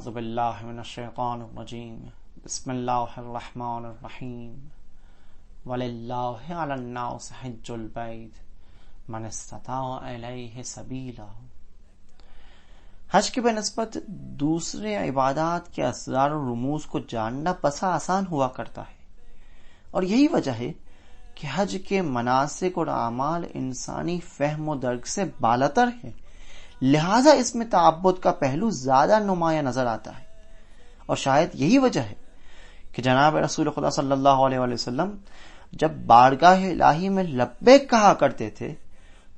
اعوذ باللہ من الشیطان الرجیم بسم اللہ الرحمن الرحیم وَلِلَّهِ عَلَى النَّاسِ حِجُّ الْبَيْتِ مَنِ اسْتَطَاعَ إِلَيْهِ سَبِيلًا۔ حج کے بنسبت دوسرے عبادات کے اسرار و رموز کو جاننا بسا آسان ہوا کرتا ہے، اور یہی وجہ ہے کہ حج کے مناسک اور اعمال انسانی فہم و درک سے بالاتر ہے، لہذا اس میں تعبد کا پہلو زیادہ نمایاں نظر آتا ہے۔ اور شاید یہی وجہ ہے کہ جناب رسول خدا صلی اللہ علیہ وآلہ وسلم جب بارگاہ الہی میں لبیک کہا کرتے تھے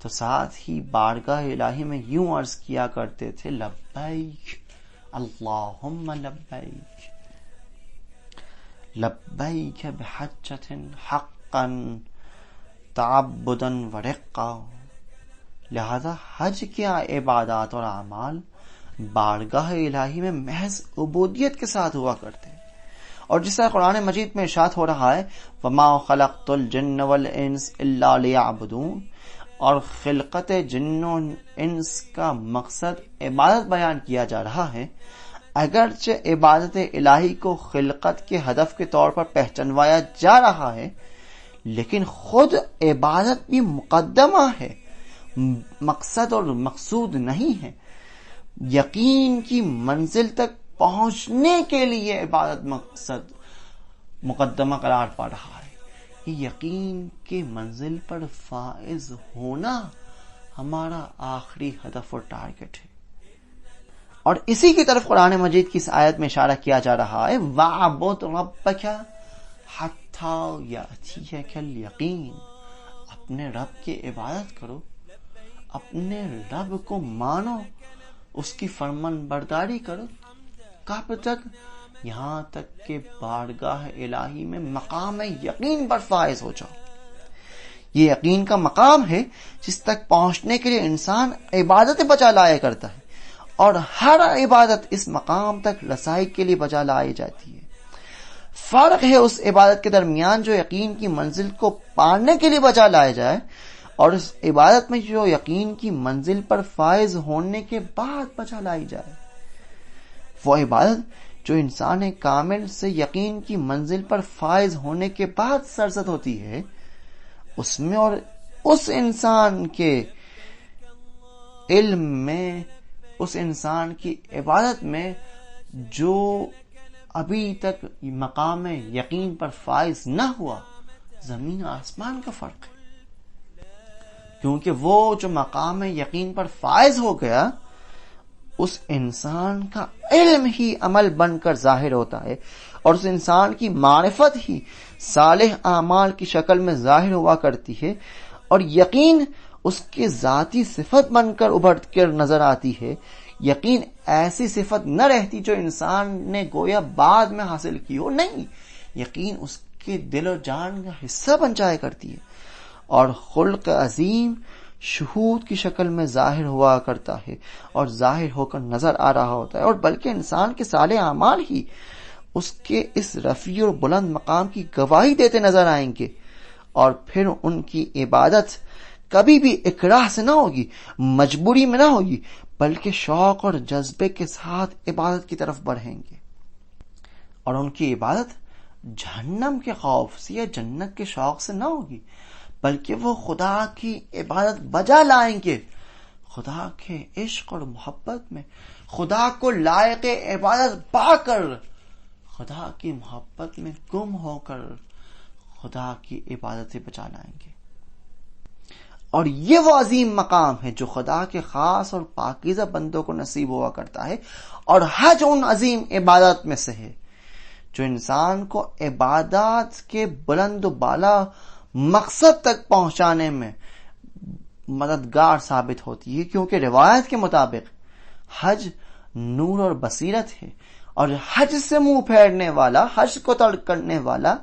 تو ساتھ ہی بارگاہ الہی میں یوں عرض کیا کرتے تھے، لبیک اللہم لبیک، لبیک بحجۃ حقا تعبدا ورقا۔ لہذا حج کے عبادات اور اعمال بارگاہ الہی میں محض عبودیت کے ساتھ ہوا کرتے ہیں، اور جس طرح قرآن مجید میں ارشاد ہو رہا ہے وَمَا خَلَقْتُ الْجِنَّ وَالْإِنسَ إِلَّا لِيَعْبُدُونَ، اور خلقت جن و انس کا مقصد عبادت بیان کیا جا رہا ہے، اگرچہ عبادت الہی کو خلقت کے ہدف کے طور پر پہچانوایا جا رہا ہے، لیکن خود عبادت بھی مقدمہ ہے، مقصد اور مقصود نہیں ہے۔ یقین کی منزل تک پہنچنے کے لیے عبادت مقصد مقدمہ قرار پا رہا ہے۔ یہ یقین کی منزل پر فائز ہونا ہمارا آخری ہدف اور ٹارگٹ ہے، اور اسی کی طرف قرآن مجید کی اس آیت میں اشارہ کیا جا رہا ہے وَاعْبُدْ رَبَّكَ حَتَّى يَأْتِيَكَ الْيَقِينُ، اپنے رب کی عبادت کرو، اپنے رب کو مانو، اس کی فرمان برداری کرو، کب تک؟ یہاں تک کہ بارگاہ الہی میں مقام یقین پر فائز ہو جاؤ۔ یہ یقین کا مقام ہے جس تک پہنچنے کے لیے انسان عبادت بجا لایا کرتا ہے، اور ہر عبادت اس مقام تک رسائی کے لیے بجا لائی جاتی ہے۔ فرق ہے اس عبادت کے درمیان جو یقین کی منزل کو پانے کے لیے بجا لایا جائے، اور اس عبادت میں جو یقین کی منزل پر فائز ہونے کے بعد بجا لائی جائے۔ وہ عبادت جو انسان کامل سے یقین کی منزل پر فائز ہونے کے بعد سرزد ہوتی ہے، اس میں اور اس انسان کے علم میں، اس انسان کی عبادت میں جو ابھی تک مقام یقین پر فائز نہ ہوا، زمین آسمان کا فرق ہے۔ کیونکہ وہ جو مقام یقین پر فائز ہو گیا، اس انسان کا علم ہی عمل بن کر ظاہر ہوتا ہے، اور اس انسان کی معرفت ہی صالح اعمال کی شکل میں ظاہر ہوا کرتی ہے، اور یقین اس کی ذاتی صفت بن کر ابھر کر نظر آتی ہے۔ یقین ایسی صفت نہ رہتی جو انسان نے گویا بعد میں حاصل کی ہو، نہیں، یقین اس کے دل و جان کا حصہ بن جایا کرتی ہے، اور خلق عظیم شہود کی شکل میں ظاہر ہوا کرتا ہے، اور ظاہر ہو کر نظر آ رہا ہوتا ہے، اور بلکہ انسان کے صالح اعمال ہی اس کے اس رفیع اور بلند مقام کی گواہی دیتے نظر آئیں گے، اور پھر ان کی عبادت کبھی بھی اکراہ سے نہ ہوگی، مجبوری میں نہ ہوگی، بلکہ شوق اور جذبے کے ساتھ عبادت کی طرف بڑھیں گے، اور ان کی عبادت جہنم کے خوف سے یا جنت کے شوق سے نہ ہوگی، بلکہ وہ خدا کی عبادت بجا لائیں گے، خدا کے عشق اور محبت میں، خدا کو لائق عبادت پا کر، خدا کی محبت میں گم ہو کر خدا کی عبادت سے بجا لائیں گے۔ اور یہ وہ عظیم مقام ہے جو خدا کے خاص اور پاکیزہ بندوں کو نصیب ہوا کرتا ہے، اور حج ان عظیم عبادت میں سے ہے جو انسان کو عبادات کے بلند و بالا مقصد تک پہنچانے میں مددگار ثابت ہوتی ہے، کیونکہ روایت کے مطابق حج نور اور بصیرت ہے، اور حج سے منہ پھیرنے والا، حج کو ترک کرنے والا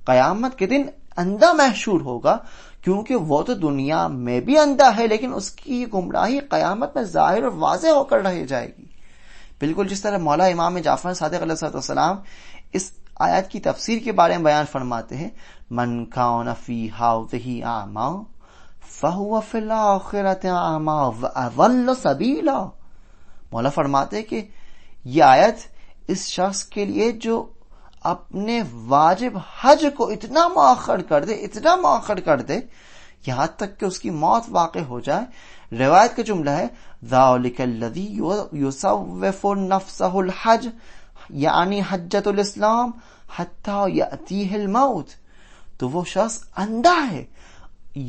قیامت کے دن اندھا محشور ہوگا، کیونکہ وہ تو دنیا میں بھی اندھا ہے، لیکن اس کی گمراہی قیامت میں ظاہر اور واضح ہو کر رہ جائے گی۔ بالکل جس طرح مولا امام جعفر صادق علیہ السلام اس آیت کی تفسیر کے بارے میں بیان فرماتے ہیں، من کان فی ہذہ اعمی فہو فی الآخرۃ اعمی واضل سبیلا۔ مولا فرماتے کہ یہ آیت اس شخص کے لیے جو اپنے واجب حج کو اتنا مؤخر کر دے یہاں تک کہ اس کی موت واقع ہو جائے۔ روایت کا جملہ ہے ذَلِكَ الَّذِي يُصَوِّفُ نَفْسَهُ الْحَجْ یعنی حجۃ الاسلام حتیٰ یأتیہ الموت۔ تو وہ شخص اندھا ہے،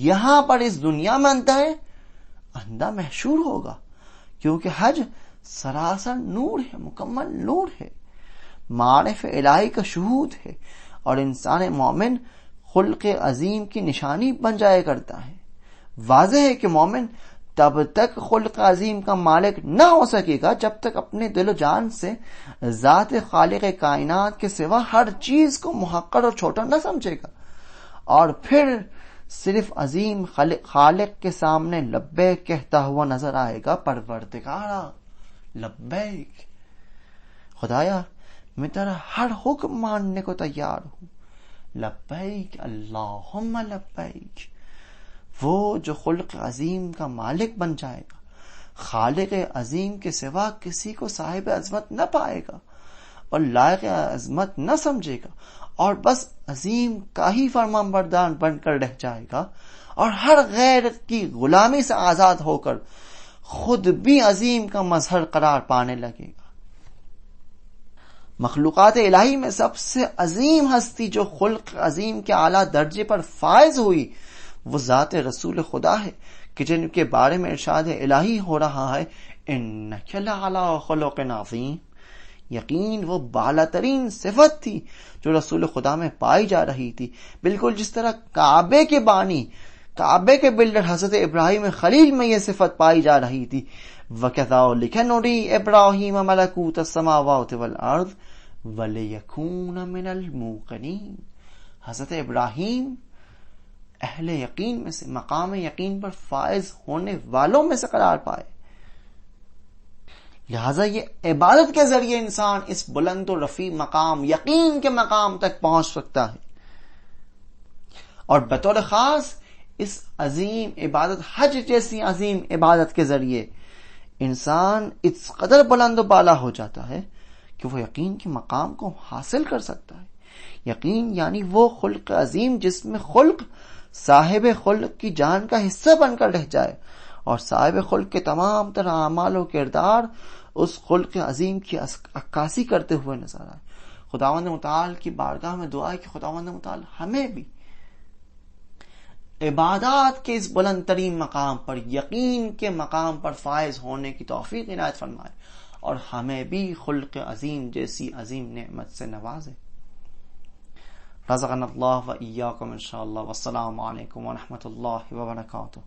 یہاں پر اس دنیا میں اندھا محشور ہوگا، کیونکہ حج سراسر نور ہے، مکمل نور ہے، معارف الہی کا شہود ہے، اور انسان مومن خلق عظیم کی نشانی بن جایا کرتا ہے۔ واضح ہے کہ مومن تب تک خلق عظیم کا مالک نہ ہو سکے گا جب تک اپنے دل و جان سے ذات خالق کائنات کے سوا ہر چیز کو محقر اور چھوٹا نہ سمجھے گا، اور پھر صرف عظیم خالق کے سامنے لبیک کہتا ہوا نظر آئے گا، پروردگارا لبیک، خدایا میں تیرا ہر حکم ماننے کو تیار ہوں، لبیک اللہم لبیک۔ وہ جو خلق عظیم کا مالک بن جائے گا، خالق عظیم کے سوا کسی کو صاحب عظمت نہ پائے گا اور لائق عظمت نہ سمجھے گا، اور بس عظیم کا ہی فرمان بردار بن کر رہ جائے گا، اور ہر غیر کی غلامی سے آزاد ہو کر خود بھی عظیم کا مظہر قرار پانے لگے گا۔ مخلوقات الہی میں سب سے عظیم ہستی جو خلق عظیم کے اعلیٰ درجے پر فائز ہوئی وہ ذات رسول خدا ہے، کہ جن کے بارے میں ارشاد الہی ہو رہا ہے انک لعلی خلق عظیم۔ یقین وہ بالا ترین صفت تھی جو رسول خدا میں پائی جا رہی تھی، بالکل جس طرح کعبے کے بانی، کعبے کے بلڈر حضرت ابراہیم خلیل میں یہ صفت پائی جا رہی تھی۔ وَكَذَلِكَ نُرِي إِبْرَاهِيمَ مَلَكُوتَ السَّمَاوَاتِ وَالْأَرْضِ وَلِيَكُونَ مِنَ الْمُوقِنِينَ۔ حضرت ابراہیم اہل یقین میں سے، مقام یقین پر فائز ہونے والوں میں سے قرار پائے، لہذا یہ عبادت کے ذریعے انسان اس بلند و رفیع مقام یقین کے مقام تک پہنچ سکتا ہے، اور بطور خاص اس عظیم عبادت حج جیسی عظیم عبادت کے ذریعے انسان اس قدر بلند و بالا ہو جاتا ہے کہ وہ یقین کے مقام کو حاصل کر سکتا ہے۔ یقین یعنی وہ خلق عظیم جس میں خلق صاحب خلق کی جان کا حصہ بن کر رہ جائے، اور صاحب خلق کے تمام تر اعمال و کردار اس خلق عظیم کی عکاسی کرتے ہوئے نظر آئے۔ خداوند متعال کی بارگاہ میں دعا ہے کہ خداوند متعال ہمیں بھی عبادات کے اس بلند ترین مقام پر، یقین کے مقام پر فائز ہونے کی توفیق عنایت فرمائے، اور ہمیں بھی خلق عظیم جیسی عظیم نعمت سے نوازے۔ رزقنا اللہ و ایاکم انشاءاللہ، والسلام علیکم ورحمۃ اللہ وبرکاتہ۔